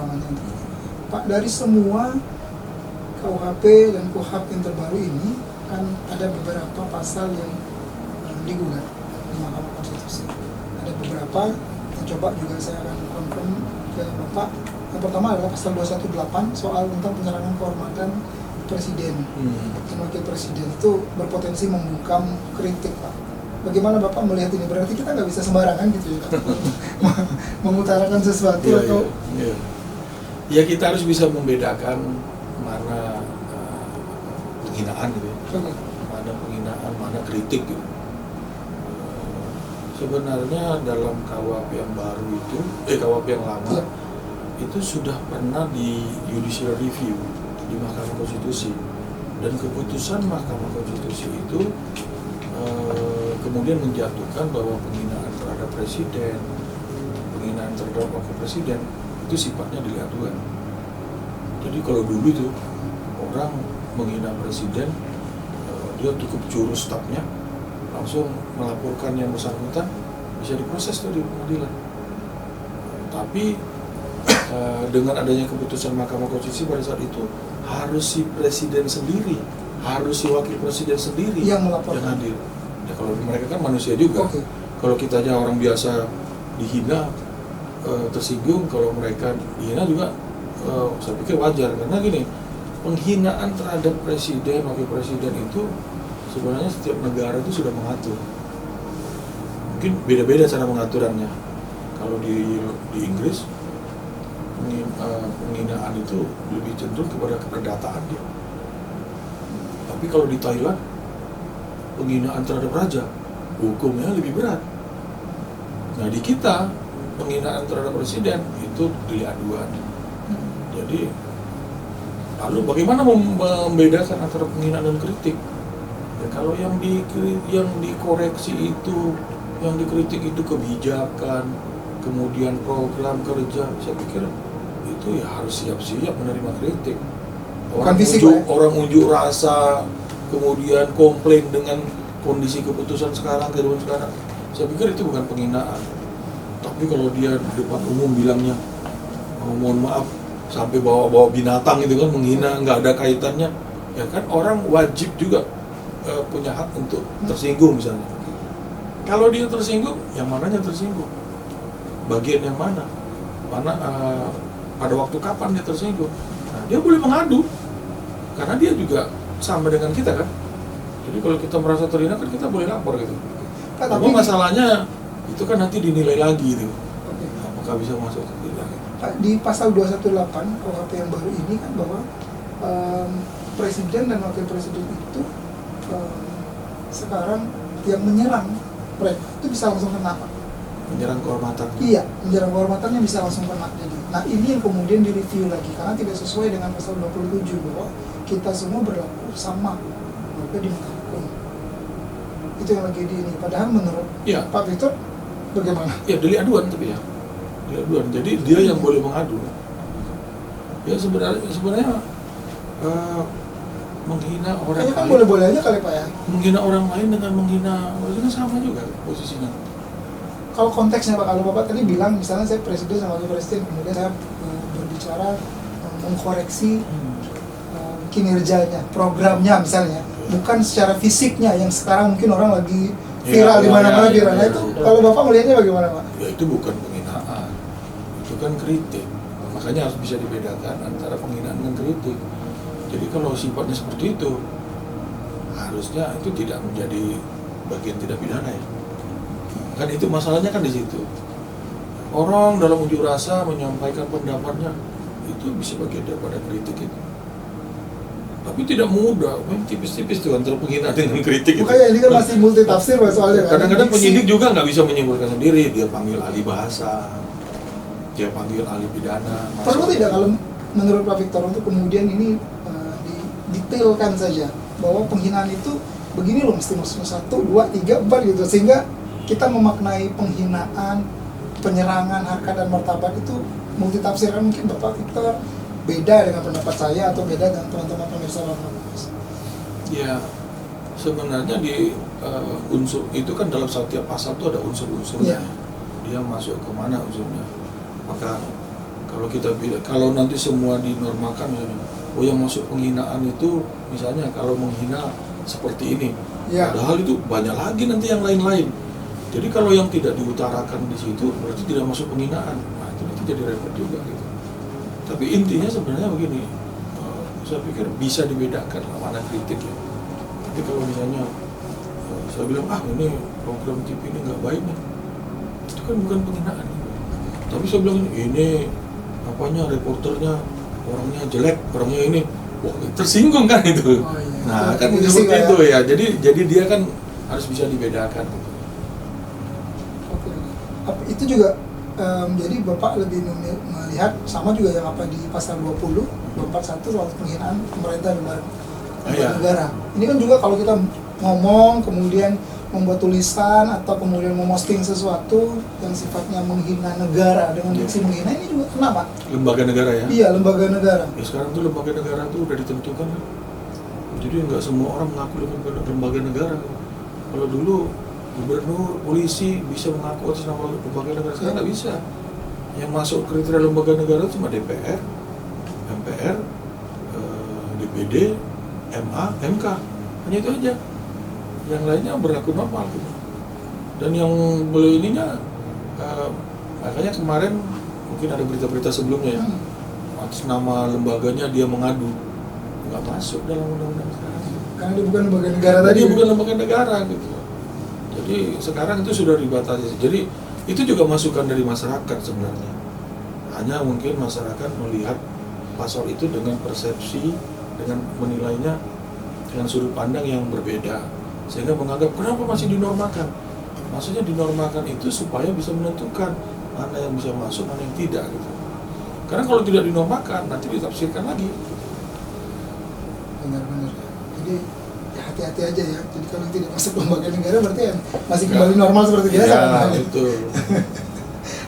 namanya untuk ini. Pak, dari semua KUHP dan KUHAP yang terbaru ini kan ada beberapa pasal yang digugat di Mahkamah Konstitusi. Ada beberapa yang coba juga saya akan confirm ke Bapak. Yang pertama adalah pasal 218 soal tentang penyerangan kehormatan Presiden dan Wakil Presiden, itu berpotensi membungkam kritik, Pak. Bagaimana Bapak melihat ini? Berarti kita nggak bisa sembarangan gitu ya, mengutarakan sesuatu atau... Ya kita harus bisa membedakan mana penghinaan gitu ya, mana penghinaan, mana kritik gitu. Sebenarnya dalam KUHP yang baru itu, KUHP yang lama itu sudah pernah di judicial review di Mahkamah Konstitusi, dan keputusan Mahkamah Konstitusi itu kemudian menjatuhkan bahwa penghinaan terhadap presiden, penghinaan terhadap wakil presiden itu sifatnya delik aduan. Jadi kalau dulu itu orang menghina presiden, dia cukup jurus stafnya langsung melaporkan yang bersangkutan, bisa diproses tuh di pengadilan. Tapi dengan adanya keputusan Mahkamah Konstitusi pada saat itu, harus si presiden sendiri, harus si wakil presiden sendiri yang melaporkan, yang hadir. Ya kalau mereka kan manusia juga. Kalau kita aja orang biasa dihina, tersinggung, kalau mereka dihina juga saya pikir wajar, karena gini, penghinaan terhadap presiden, wakil presiden itu sebenarnya setiap negara itu sudah mengatur. Mungkin beda-beda cara mengaturannya. Kalau di Inggris penghinaan itu lebih cenderung kepada keperdataan dia. Tapi kalau di Thailand, penghinaan terhadap raja, hukumnya lebih berat. Nah di kita, penghinaan terhadap presiden itu delik aduan. Jadi, lalu bagaimana membedakan antara penghinaan dan kritik? Ya, kalau yang dikoreksi itu, yang dikritik itu kebijakan, kemudian program kerja, saya pikir itu ya harus siap-siap menerima kritik. Orang unjuk rasa, kemudian komplain dengan kondisi keputusan sekarang, kehidupan sekarang, saya pikir itu bukan penghinaan. Tapi kalau dia di depan umum bilangnya, mohon maaf, sampai bawa binatang itu kan menghina, nggak ada kaitannya, ya kan orang wajib juga punya hak untuk tersinggung misalnya. Kalau dia tersinggung, yang mananya tersinggung? Bagian yang mana? Pada waktu kapan dia tersinggung? Nah, dia boleh mengadu, karena dia juga sama dengan kita kan. Jadi kalau kita merasa terhina kan kita boleh lapor gitu. Tapi masalahnya itu kan nanti dinilai lagi gitu. Apakah bisa masuk atau tidak? Di pasal 218 KUHP yang baru ini kan bahwa presiden dan wakil presiden itu sekarang yang menyerang mereka itu bisa langsung kena, Pak. Menyerang kehormatan. Iya, menyerang kehormatannya bisa langsung kena. Jadi, nah ini yang kemudian direview lagi karena tidak sesuai dengan pasal 27 bahwa kita semua berlaku sama maka di muka hukum. Itu yang lagi di ini. Padahal menurut Pak Victor bagaimana? Ya delik aduan tapi ya. Delik aduan. Jadi dia yang boleh mengadu. Ya sebenarnya menghina orang lain. Kan boleh-boleh aja kali Pak ya. Menghina orang lain dengan menghina itu kan sama juga posisinya. Kalau konteksnya Pak, kalau Bapak tadi bilang misalnya saya presiden sama wakil presiden, kemudian saya berbicara mengkoreksi kinerjanya, programnya misalnya, bukan secara fisiknya yang sekarang mungkin orang lagi viral di mana-mana viral. Nah itu kalau Bapak melihatnya bagaimana Pak? Ya itu bukan penghinaan, itu kan kritik. Makanya harus bisa dibedakan antara penghinaan dan kritik. Jadi kalau sifatnya seperti itu, harusnya itu tidak menjadi bagian tindak pidana ya. Kan itu masalahnya kan di situ. Orang dalam unjuk rasa menyampaikan pendapatnya, itu bisa bagian daripada kritik itu. Tapi tidak mudah, tipis-tipis tuh antara penghinaan dengan kritik itu. Makanya ini kan masih multi tafsir soalnya. Kadang-kadang penyidik juga nggak bisa menyimpulkan sendiri, dia panggil ahli bahasa, dia panggil ahli pidana. Perlu tidak kalau menurut Pak Victor untuk kemudian ini didetailkan saja bahwa penghinaan itu begini loh, mesti masuk 1, 2, 3, 4 gitu, sehingga kita memaknai penghinaan, penyerangan harkat dan martabat itu multitafsir. Kan mungkin Bapak Victor beda dengan pendapat saya atau beda dengan teman-teman pemirsa Bapak. Ya, sebenarnya di unsur itu kan dalam setiap pasal itu ada unsur-unsurnya. Ya. Dia masuk ke mana unsurnya. Maka Kalau nanti semua dinormalkan misalnya, oh yang masuk penghinaan itu misalnya kalau menghina seperti ini, Ya. padahal itu banyak lagi nanti yang lain-lain. Jadi kalau yang tidak diutarakan di situ berarti tidak masuk penghinaan. Nah itu jadi repot juga gitu. Tapi intinya sebenarnya begini, saya pikir bisa dibedakan lah mana kritik ya. Tapi kalau misalnya saya bilang ini program TV ini nggak baik nih, itu kan bukan penghinaan. Tapi saya bilang ini apanya reporternya orangnya jelek, orangnya ini, wah tersinggung kan itu. Oh, iya. Nah kan Itu seperti sih, itu ya. Jadi dia kan harus bisa dibedakan. Oke. Itu juga jadi Bapak lebih melihat sama juga yang apa di pasal 20, 241 soal penghinaan pemerintah dan Iya. negara. Ini kan juga kalau kita ngomong kemudian membuat tulisan atau kemudian memosting sesuatu yang sifatnya menghina negara dengan Iya. diksi menghina, ini juga kenapa? Lembaga negara ya. Iya, lembaga negara. Ya sekarang tuh lembaga negara tuh udah ditentukan kan. Jadi nggak semua orang mengaku dengan lembaga negara. Kalau dulu gubernur, polisi bisa mengaku atas nama lembaga negara, sekarang nggak bisa. Yang masuk kriteria lembaga negara cuma DPR, MPR, DPD, MA, MK, hanya itu aja. Yang lainnya berlaku normal gitu. Dan yang boleh ininya, makanya kemarin mungkin ada berita-berita sebelumnya ya, atas nama lembaganya dia mengadu, nggak masuk dalam undang-undang sekarang. Karena dia bukan lembaga negara Karena tadi. dia bukan lembaga negara gitu. Jadi sekarang itu sudah dibatasi. Jadi itu juga masukan dari masyarakat sebenarnya. Hanya mungkin masyarakat melihat pasal itu dengan persepsi, dengan menilainya dengan sudut pandang yang berbeda, sehingga menganggap kenapa masih dinormalkan. Maksudnya dinormalkan itu supaya bisa menentukan mana yang bisa masuk, mana yang tidak gitu. Karena kalau tidak dinormalkan nanti ditafsirkan lagi. Benar-benar. Jadi ya hati-hati aja ya. Jadi kalau tidak masuk lembaga negara berarti ya masih kembali normal seperti biasa. Ya, kan? betul.